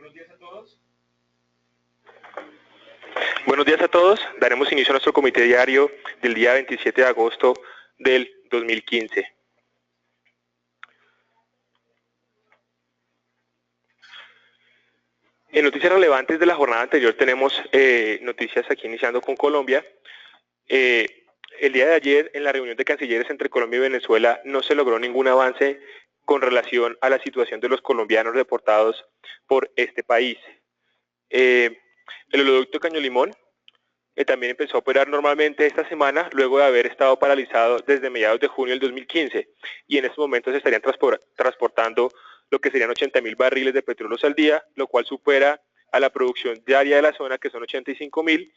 Buenos días a todos. Daremos inicio a nuestro comité diario del día 27 de agosto del 2015. En noticias relevantes de la jornada anterior tenemos noticias aquí iniciando con Colombia. El día de ayer, en la reunión de cancilleres entre Colombia y Venezuela, no se logró ningún avance con relación a la situación de los colombianos deportados por este país. El oleoducto Caño Limón también empezó a operar normalmente esta semana, luego de haber estado paralizado desde mediados de junio del 2015, y en estos momentos se estarían transportando lo que serían 80.000 barriles de petróleo al día, lo cual supera a la producción diaria de la zona, que son 85.000,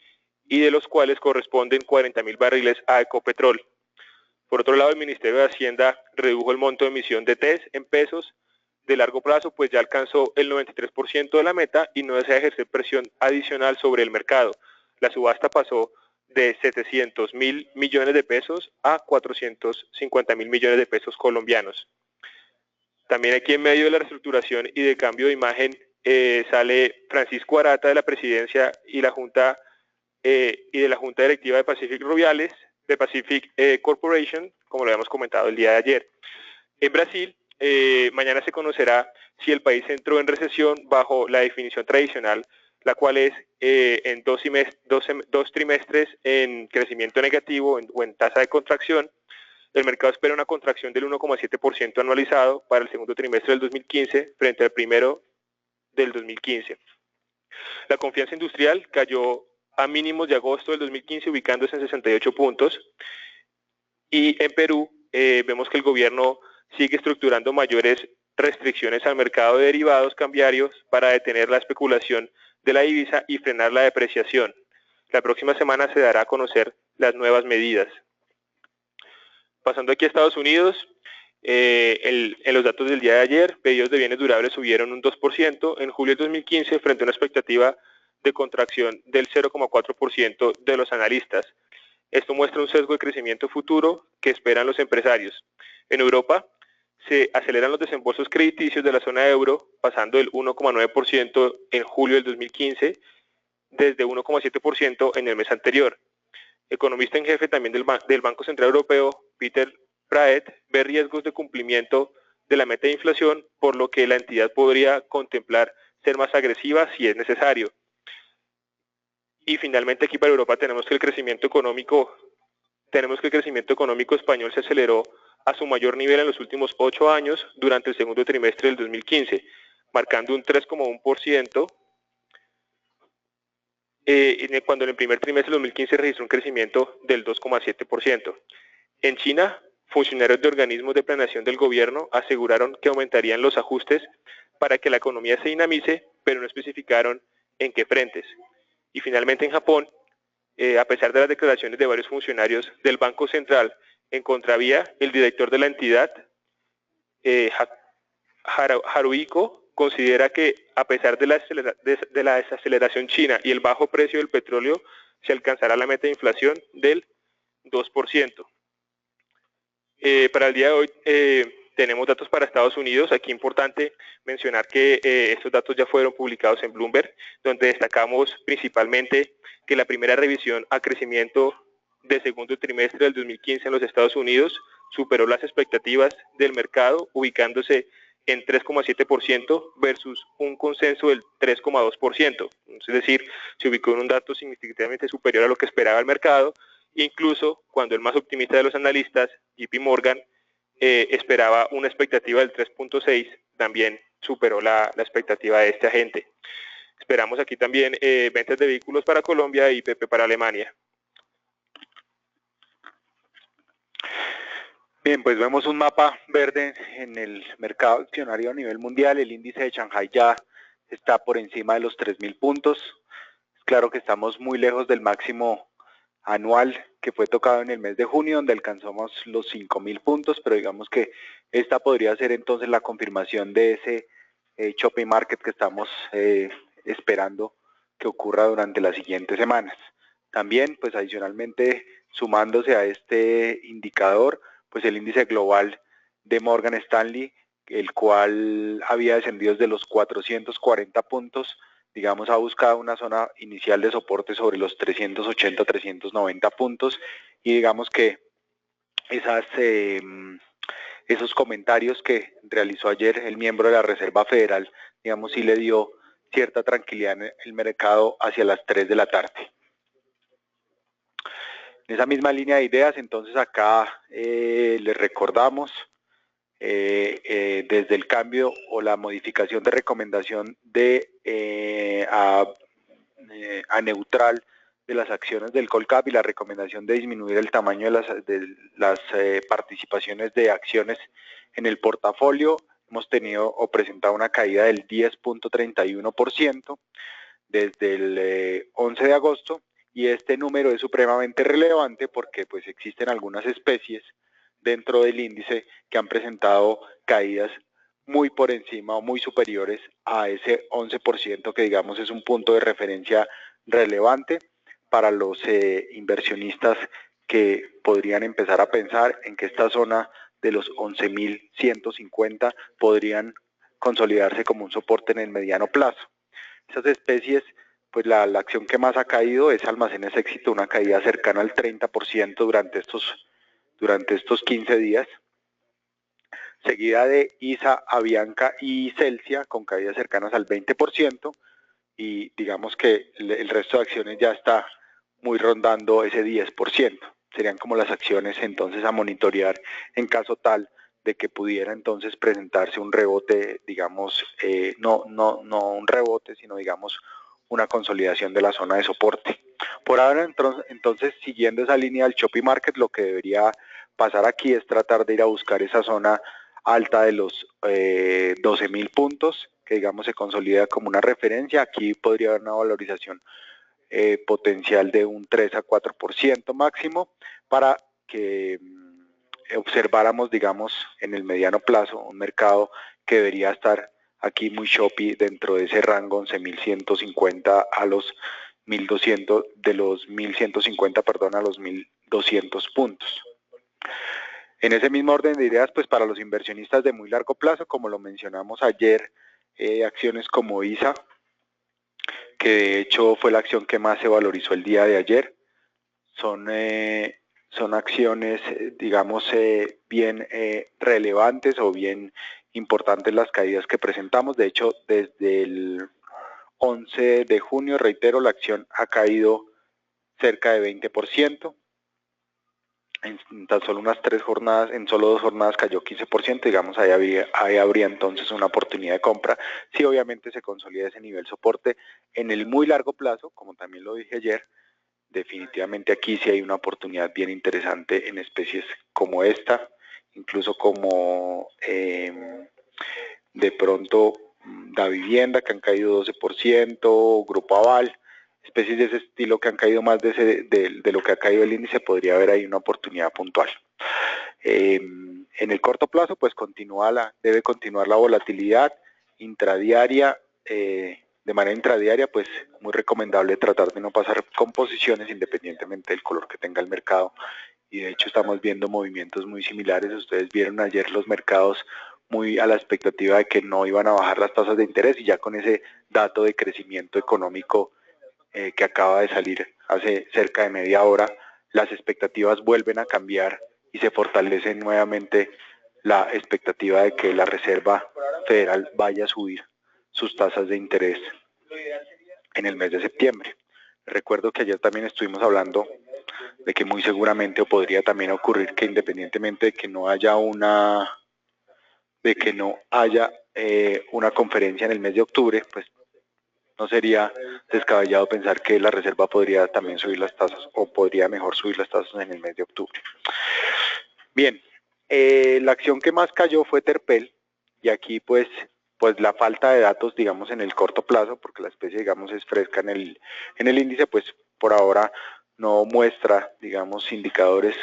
y de los cuales corresponden 40.000 barriles a Ecopetrol. Por otro lado, el Ministerio de Hacienda redujo el monto de emisión de TES en pesos de largo plazo, pues ya alcanzó el 93% de la meta y no desea ejercer presión adicional sobre el mercado. La subasta pasó de 700.000 millones de pesos a 450.000 millones de pesos colombianos. También aquí, en medio de la reestructuración y de cambio de imagen, sale Francisco Arata de la presidencia y la junta y de la junta directiva de Pacific Rubiales, de Pacific Corporation, como lo habíamos comentado el día de ayer. En Brasil, mañana se conocerá si el país entró en recesión bajo la definición tradicional, la cual es en dos trimestres en crecimiento negativo o en tasa de contracción. El mercado espera una contracción del 1,7% anualizado para el segundo trimestre del 2015 frente al primero del 2015. La confianza industrial cayó a mínimos de agosto del 2015, ubicándose en 68 puntos. Y en Perú vemos que el gobierno sigue estructurando mayores restricciones al mercado de derivados cambiarios para detener la especulación de la divisa y frenar la depreciación. La próxima semana se dará a conocer las nuevas medidas. Pasando aquí a Estados Unidos, en los datos del día de ayer, pedidos de bienes durables subieron un 2% en julio de 2015 frente a una expectativa de contracción del 0,4% de los analistas. Esto muestra un sesgo de crecimiento futuro que esperan los empresarios. En Europa se aceleran los desembolsos crediticios de la zona euro, pasando del 1,9% en julio del 2015 desde 1,7% en el mes anterior. Economista en jefe también del Banco Central Europeo, Peter Praet, ve riesgos de cumplimiento de la meta de inflación, por lo que la entidad podría contemplar ser más agresiva si es necesario. Y finalmente, aquí para Europa tenemos que el crecimiento económico español se aceleró a su mayor nivel en los últimos 8 años durante el segundo trimestre del 2015, marcando un 3,1%, cuando en el primer trimestre del 2015 registró un crecimiento del 2,7%. En China, funcionarios de organismos de planeación del gobierno aseguraron que aumentarían los ajustes para que la economía se dinamice, pero no especificaron en qué frentes. Y finalmente, en Japón, a pesar de las declaraciones de varios funcionarios del Banco Central en contravía, el director de la entidad, Haruhiko, considera que a pesar de la desaceleración china y el bajo precio del petróleo, se alcanzará la meta de inflación del 2%. Para el día de hoy tenemos datos para Estados Unidos. Aquí importante mencionar que estos datos ya fueron publicados en Bloomberg, donde destacamos principalmente que la primera revisión a crecimiento del segundo trimestre del 2015 en los Estados Unidos superó las expectativas del mercado, ubicándose en 3,7% versus un consenso del 3,2%. Es decir, se ubicó en un dato significativamente superior a lo que esperaba el mercado, incluso cuando el más optimista de los analistas, JP Morgan, esperaba una expectativa del 3,6%, también superó la expectativa de este agente. Esperamos aquí también ventas de vehículos para Colombia y IPP para Alemania. Bien, pues vemos un mapa verde en el mercado accionario a nivel mundial. El índice de Shanghai ya está por encima de los 3.000 puntos. Es claro que estamos muy lejos del máximo anual que fue tocado en el mes de junio, donde alcanzamos los 5.000 puntos, pero digamos que esta podría ser entonces la confirmación de ese chopping market que estamos esperando que ocurra durante las siguientes semanas. También, pues adicionalmente, sumándose a este indicador, pues el índice global de Morgan Stanley el cual había descendido desde los 440 puntos, digamos, ha buscado una zona inicial de soporte sobre los 380, 390 puntos, y digamos que esos comentarios que realizó ayer el miembro de la Reserva Federal, digamos, sí le dio cierta tranquilidad en el mercado hacia las 3 de la tarde. En esa misma línea de ideas, entonces acá les recordamos desde el cambio o la modificación de recomendación a neutral de las acciones del Colcap y la recomendación de disminuir el tamaño de las participaciones de acciones en el portafolio, hemos tenido o presentado una caída del 10.31% desde el 11 de agosto, y este número es supremamente relevante porque pues existen algunas especies dentro del índice que han presentado caídas muy por encima o muy superiores a ese 11%, que digamos es un punto de referencia relevante para los inversionistas que podrían empezar a pensar en que esta zona de los 11.150 podrían consolidarse como un soporte en el mediano plazo. Esas especies, pues la acción que más ha caído es Almacenes Éxito, una caída cercana al 30% durante estos 15 días, seguida de ISA, Avianca y Celsia con caídas cercanas al 20%, y digamos que el resto de acciones ya está muy rondando ese 10%. Serían como las acciones entonces a monitorear en caso tal de que pudiera entonces presentarse un rebote, digamos, no un rebote, sino digamos una consolidación de la zona de soporte. Por ahora, entonces, siguiendo esa línea del choppy market, lo que debería pasar aquí es tratar de ir a buscar esa zona alta de los 12.000 puntos, que digamos se consolida como una referencia. Aquí podría haber una valorización potencial de un 3 a 4% máximo, para que observáramos, digamos, en el mediano plazo un mercado que debería estar aquí muy choppy dentro de ese rango 11.150 a los 1.200, de los 1.150, perdón, a los 1.200 puntos. En ese mismo orden de ideas, pues para los inversionistas de muy largo plazo, como lo mencionamos ayer, acciones como ISA, que de hecho fue la acción que más se valorizó el día de ayer, son acciones, digamos, bien relevantes o bien importantes las caídas que presentamos. De hecho, desde el 11 de junio, reitero, la acción ha caído cerca de 20%. En tan solo unas 3 jornadas, en solo 2 jornadas cayó 15%, digamos, ahí habría entonces una oportunidad de compra, si obviamente se consolida ese nivel soporte. En el muy largo plazo, como también lo dije ayer, definitivamente aquí sí hay una oportunidad bien interesante en especies como esta, incluso como de pronto Da Vivienda, que han caído 12%, Grupo Aval, especies de ese estilo que han caído más de lo que ha caído el índice. Podría haber ahí una oportunidad puntual. En el corto plazo, pues debe continuar la volatilidad intradiaria. De manera intradiaria, pues muy recomendable tratar de no pasar con posiciones independientemente del color que tenga el mercado, y de hecho estamos viendo movimientos muy similares. Ustedes vieron ayer los mercados muy a la expectativa de que no iban a bajar las tasas de interés, y ya con ese dato de crecimiento económico que acaba de salir hace cerca de media hora, las expectativas vuelven a cambiar y se fortalece nuevamente la expectativa de que la Reserva Federal vaya a subir sus tasas de interés en el mes de septiembre. Recuerdo que ayer también estuvimos hablando de que muy seguramente o podría también ocurrir que, independientemente de que no haya una conferencia en el mes de octubre, pues no sería descabellado pensar que la Reserva podría también subir las tasas, o podría mejor subir las tasas en el mes de octubre. Bien, la acción que más cayó fue Terpel, y aquí pues la falta de datos, digamos, en el corto plazo, porque la especie, digamos, es fresca en el índice, pues por ahora no muestra, digamos, indicadores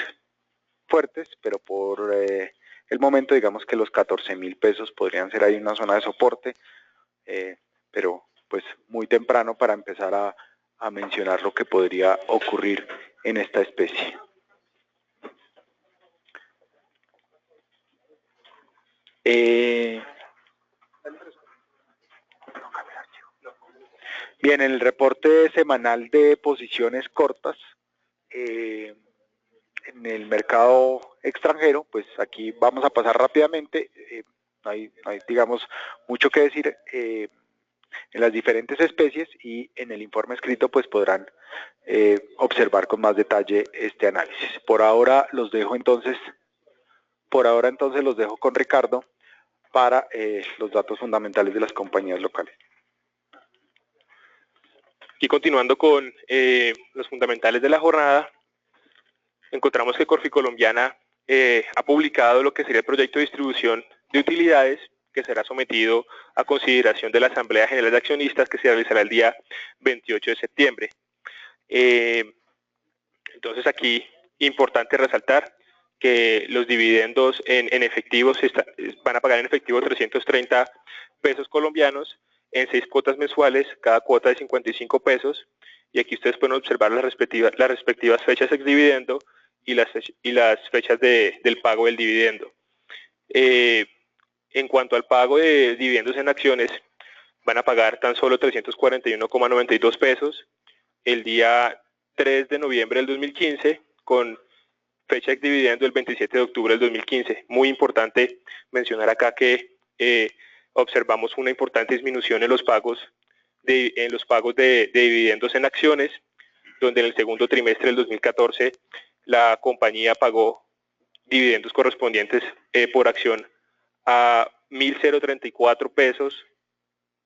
fuertes, pero por el momento, digamos que los 14.000 pesos podrían ser ahí una zona de soporte, pero pues muy temprano para empezar a mencionar lo que podría ocurrir en esta especie. Bien, en el reporte semanal de posiciones cortas, en el mercado extranjero, pues aquí vamos a pasar rápidamente, no hay, digamos, mucho que decir en las diferentes especies, y en el informe escrito pues podrán observar con más detalle este análisis. Por ahora entonces los dejo con Ricardo para los datos fundamentales de las compañías locales. Y continuando con los fundamentales de la jornada, encontramos que Corficolombiana ha publicado lo que sería el proyecto de distribución de utilidades, que será sometido a consideración de la Asamblea General de Accionistas, que se realizará el día 28 de septiembre. Entonces aquí, importante resaltar que los dividendos en efectivo van a pagar en efectivo 330 pesos colombianos en 6 cuotas mensuales, cada cuota de 55 pesos, y aquí ustedes pueden observar las respectivas fechas ex dividendo y las fechas del pago del dividendo. En cuanto al pago de dividendos en acciones, van a pagar tan solo 341,92 pesos el día 3 de noviembre del 2015, con fecha de dividendo el 27 de octubre del 2015. Muy importante mencionar acá que observamos una importante disminución en los pagos de dividendos en acciones, donde en el segundo trimestre del 2014 la compañía pagó dividendos correspondientes por acción a 1.034 pesos.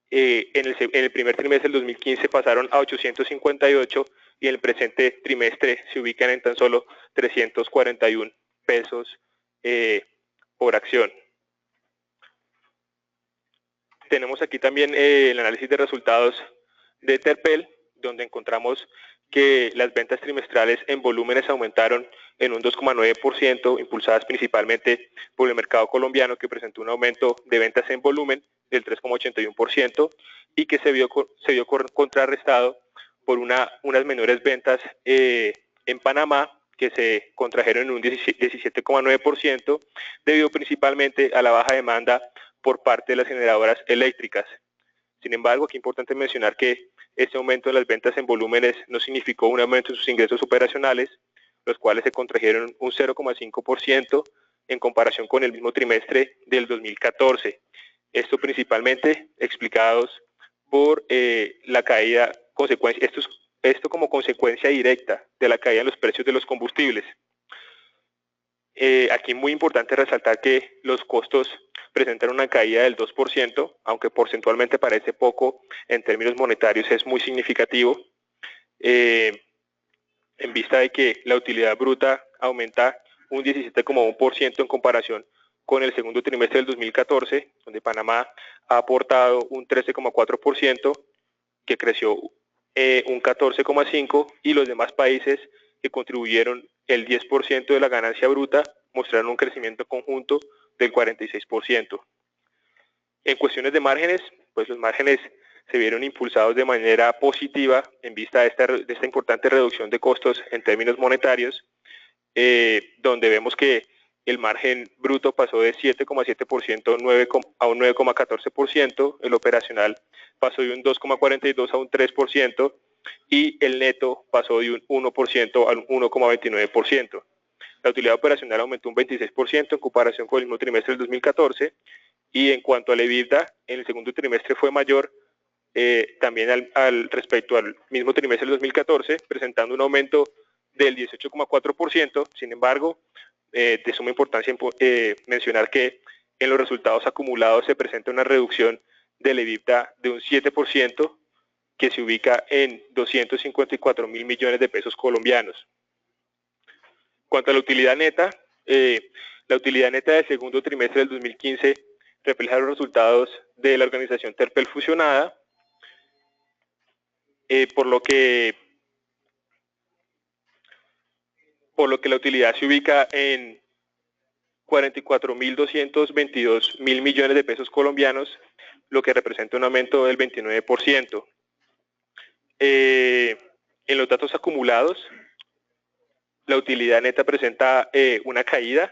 En el primer trimestre del 2015 pasaron a 858 y en el presente trimestre se ubican en tan solo 341 pesos por acción. Tenemos aquí también el análisis de resultados de Terpel, donde encontramos que las ventas trimestrales en volúmenes aumentaron en un 2,9%, impulsadas principalmente por el mercado colombiano, que presentó un aumento de ventas en volumen del 3,81% y que se vio contrarrestado por unas menores ventas en Panamá, que se contrajeron en un 17,9%, debido principalmente a la baja demanda por parte de las generadoras eléctricas. Sin embargo, aquí es importante mencionar que este aumento de las ventas en volúmenes no significó un aumento en sus ingresos operacionales, los cuales se contrajeron un 0,5% en comparación con el mismo trimestre del 2014. Esto principalmente explicados por la caída, esto como consecuencia directa de la caída en los precios de los combustibles. Aquí es muy importante resaltar que los costos presentan una caída del 2%, aunque porcentualmente parece poco, en términos monetarios es muy significativo, en vista de que la utilidad bruta aumenta un 17,1% en comparación con el segundo trimestre del 2014, donde Panamá ha aportado un 13,4%, que creció un 14,5%, y los demás países que contribuyeron el 10% de la ganancia bruta mostraron un crecimiento conjunto del 46%. En cuestiones de márgenes, pues los márgenes se vieron impulsados de manera positiva en vista de esta importante reducción de costos en términos monetarios, donde vemos que el margen bruto pasó de 7,7% a un 9,14%, el operacional pasó de un 2,42% a un 3%, y el neto pasó de un 1% al 1,29%. La utilidad operacional aumentó un 26% en comparación con el mismo trimestre del 2014, y en cuanto al EBITDA, en el segundo trimestre fue mayor también respecto al mismo trimestre del 2014, presentando un aumento del 18,4%. Sin embargo, de suma importancia mencionar que en los resultados acumulados se presenta una reducción del EBITDA de un 7%, que se ubica en 254 mil millones de pesos colombianos. Cuanto a la utilidad neta del segundo trimestre del 2015 refleja los resultados de la organización Terpel fusionada, por lo que la utilidad se ubica en 44.222 mil millones de pesos colombianos, lo que representa un aumento del 29%. En los datos acumulados, la utilidad neta presenta una caída,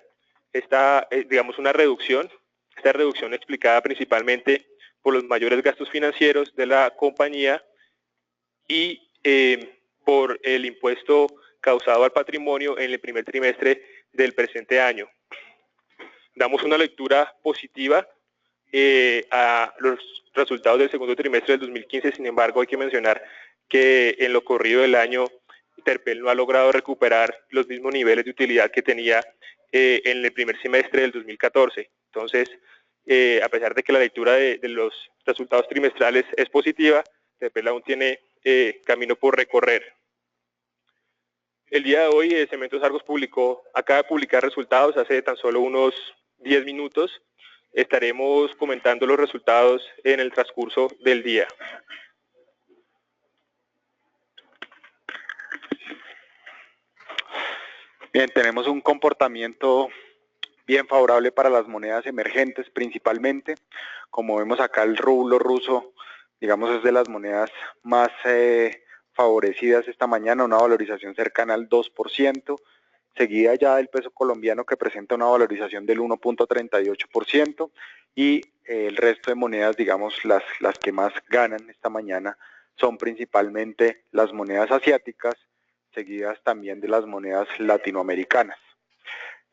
digamos una reducción, esta reducción explicada principalmente por los mayores gastos financieros de la compañía, y por el impuesto causado al patrimonio en el primer trimestre del presente año. Damos una lectura positiva a los resultados del segundo trimestre del 2015, sin embargo hay que mencionar que en lo corrido del año Terpel no ha logrado recuperar los mismos niveles de utilidad que tenía en el primer semestre del 2014. Entonces, a pesar de que la lectura de los resultados trimestrales es positiva, Terpel aún tiene camino por recorrer. El día de hoy Cementos Argos acaba de publicar resultados hace tan solo unos 10 minutos. Estaremos comentando los resultados en el transcurso del día. Bien, tenemos un comportamiento bien favorable para las monedas emergentes principalmente. Como vemos acá, el rublo ruso, digamos, es de las monedas más favorecidas esta mañana, una valorización cercana al 2%, seguida ya del peso colombiano, que presenta una valorización del 1.38%, y el resto de monedas, digamos, las que más ganan esta mañana son principalmente las monedas asiáticas, seguidas también de las monedas latinoamericanas.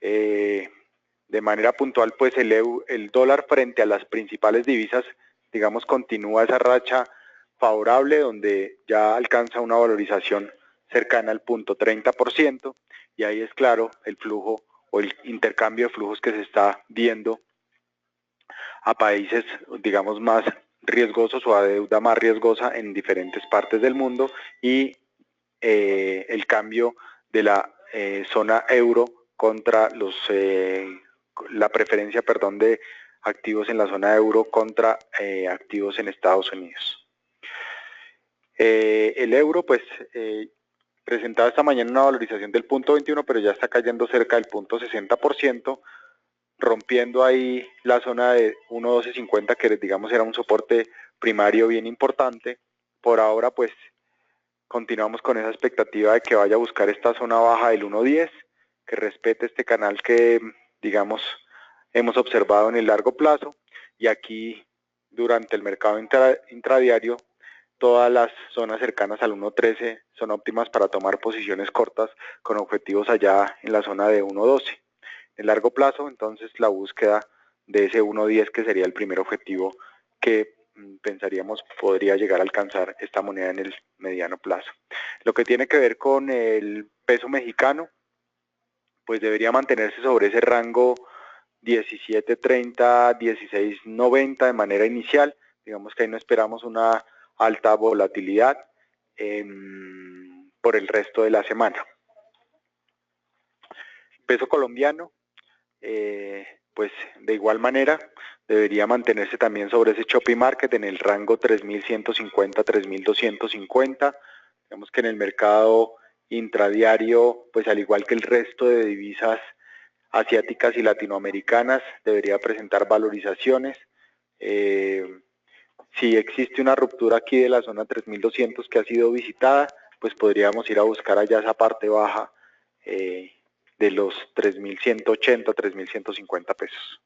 De manera puntual, pues el dólar frente a las principales divisas, digamos, continúa esa racha favorable, donde ya alcanza una valorización cercana al 0.30%, y ahí es claro el flujo o el intercambio de flujos que se está viendo a países, digamos, más riesgosos o a deuda más riesgosa en diferentes partes del mundo, y el cambio de la zona euro contra la preferencia, perdón, de activos en la zona euro contra activos en Estados Unidos. El euro, pues, presentaba esta mañana una valorización del 0.21, pero ya está cayendo cerca del 0.60%, rompiendo ahí la zona de 1.1250, que digamos era un soporte primario bien importante. Por ahora, pues, continuamos con esa expectativa de que vaya a buscar esta zona baja del 1.10, que respete este canal que, digamos, hemos observado en el largo plazo, y aquí durante el mercado intradiario todas las zonas cercanas al 1.13 son óptimas para tomar posiciones cortas con objetivos allá en la zona de 1.12. En largo plazo, entonces, la búsqueda de ese 1.10, que sería el primer objetivo que pensaríamos podría llegar a alcanzar esta moneda en el mediano plazo. Lo que tiene que ver con el peso mexicano, pues debería mantenerse sobre ese rango 17.30, 16.90 de manera inicial. Digamos que ahí no esperamos una alta volatilidad por el resto de la semana. Peso colombiano, pues de igual manera debería mantenerse también sobre ese choppy market en el rango 3.150, 3.250. Digamos que en el mercado intradiario, pues al igual que el resto de divisas asiáticas y latinoamericanas, debería presentar valorizaciones. Si existe una ruptura aquí de la zona 3.200 que ha sido visitada, pues podríamos ir a buscar allá esa parte baja de los 3.180, 3.150 pesos.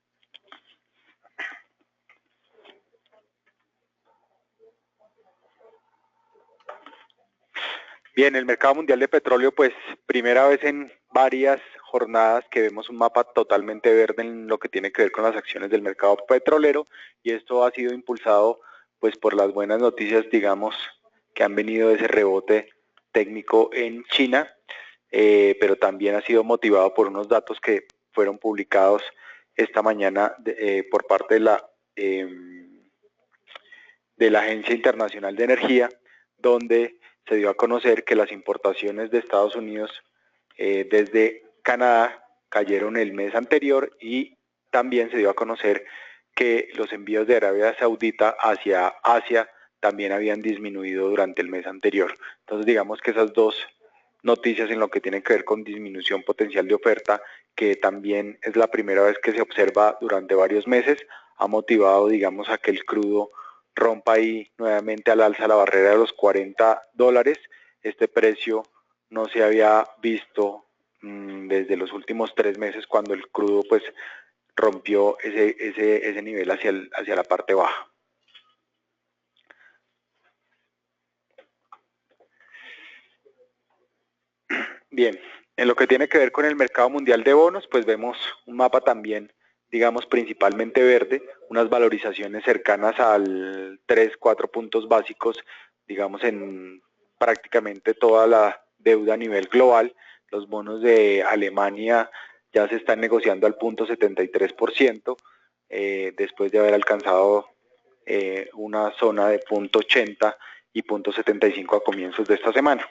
Bien, el mercado mundial de petróleo, pues primera vez en varias jornadas que vemos un mapa totalmente verde en lo que tiene que ver con las acciones del mercado petrolero, y esto ha sido impulsado pues por las buenas noticias, digamos, que han venido de ese rebote técnico en China, pero también ha sido motivado por unos datos que fueron publicados esta mañana por parte de la Agencia Internacional de Energía, donde se dio a conocer que las importaciones de Estados Unidos desde Canadá cayeron el mes anterior, y también se dio a conocer que los envíos de Arabia Saudita hacia Asia también habían disminuido durante el mes anterior. Entonces, digamos que esas dos noticias en lo que tiene que ver con disminución potencial de oferta, que también es la primera vez que se observa durante varios meses, ha motivado, digamos, a que el crudo rompa ahí nuevamente al alza la barrera de los $40. Este precio no se había visto desde los últimos 3 meses, cuando el crudo pues rompió ese nivel hacia la parte baja. Bien, en lo que tiene que ver con el mercado mundial de bonos, pues vemos un mapa también, digamos, principalmente verde, unas valorizaciones cercanas al 3-4 puntos básicos, digamos, en prácticamente toda la deuda a nivel global. Los bonos de Alemania ya se están negociando al 0.73%, después de haber alcanzado una zona de 0.80 y 0.75 a comienzos de esta semana.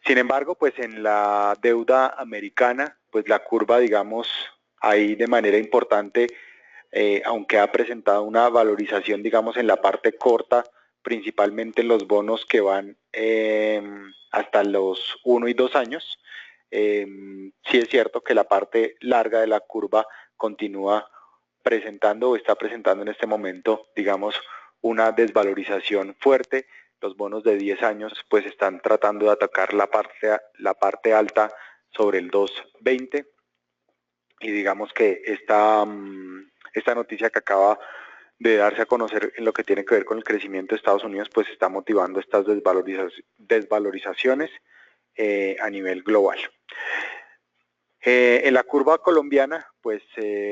Sin embargo, pues en la deuda americana, pues la curva, digamos, ahí de manera importante, aunque ha presentado una valorización, digamos, en la parte corta, principalmente los bonos que van hasta los 1 y 2 años, sí es cierto que la parte larga de la curva continúa presentando o está presentando en este momento, digamos, una desvalorización fuerte. Los bonos de 10 años pues están tratando de atacar la parte alta sobre el 2.20 y digamos que esta noticia que acaba de darse a conocer en lo que tiene que ver con el crecimiento de Estados Unidos pues está motivando estas desvalorizaciones a nivel global. En la curva colombiana, pues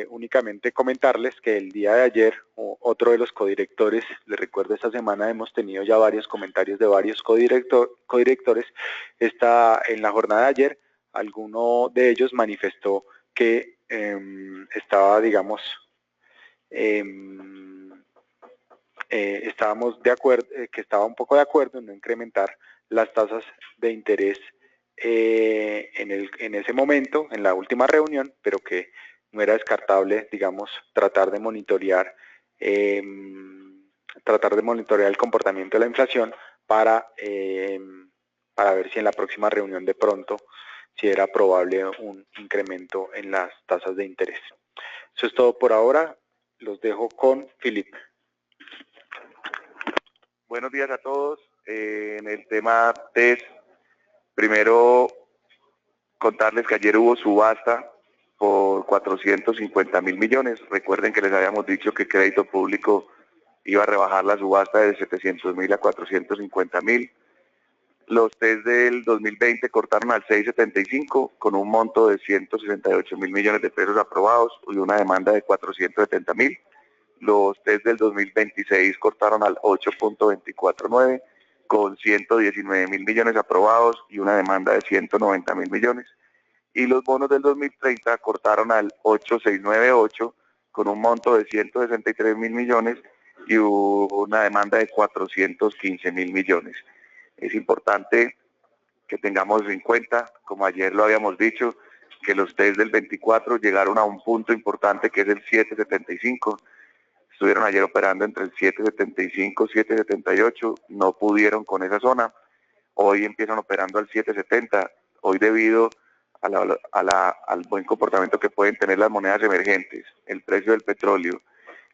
únicamente comentarles que el día de ayer otro de los codirectores, les recuerdo esta semana hemos tenido ya varios comentarios de varios codirectores, en la jornada de ayer alguno de ellos manifestó que estaba, digamos, estábamos de acuerdo, que estaba un poco de acuerdo en no incrementar las tasas de interés en ese momento, en la última reunión, pero que no era descartable, digamos, tratar de monitorear el comportamiento de la inflación para ver si en la próxima reunión de pronto si era probable un incremento en las tasas de interés. Eso es todo por ahora. Los dejo con Felipe. Buenos días a todos. En el tema TES, primero contarles que ayer hubo subasta por 450.000 millones. Recuerden que les habíamos dicho que Crédito Público iba a rebajar la subasta de 700.000 a 450.000. Los TES del 2020 cortaron al 6.75 con un monto de 168.000 millones de pesos aprobados y una demanda de 470.000. Los TES del 2026 cortaron al 8.249 con 119.000 millones aprobados y una demanda de 190.000 millones. Y los bonos del 2030 cortaron al 8.698 con un monto de 163.000 millones y una demanda de 415.000 millones. Es importante que tengamos en cuenta, como ayer lo habíamos dicho, que los TES del 24 llegaron a un punto importante que es el 7.75. Estuvieron ayer operando entre el 7.75 y 7.78, no pudieron con esa zona. Hoy empiezan operando al 7.70, hoy debido al buen comportamiento que pueden tener las monedas emergentes, el precio del petróleo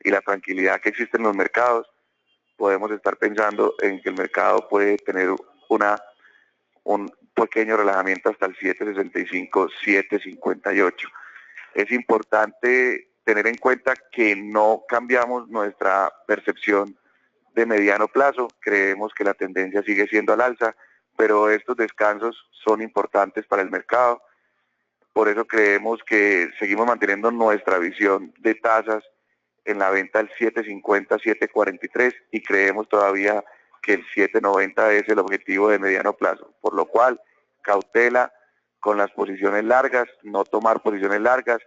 y la tranquilidad que existe en los mercados, podemos estar pensando en que el mercado puede tener un pequeño relajamiento hasta el 7.65, 7.58. Es importante tener en cuenta que no cambiamos nuestra percepción de mediano plazo, creemos que la tendencia sigue siendo al alza, pero estos descansos son importantes para el mercado, por eso creemos que seguimos manteniendo nuestra visión de tasas en la venta del 7.50, 7.43 y creemos todavía que el 7.90 es el objetivo de mediano plazo, por lo cual cautela con las posiciones largas, no tomar posiciones largas,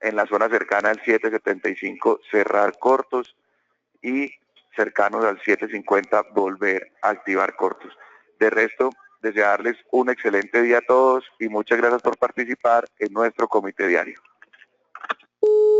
en la zona cercana al 7.75 cerrar cortos y cercanos al 7.50 volver a activar cortos. De resto, desearles un excelente día a todos y muchas gracias por participar en nuestro comité diario.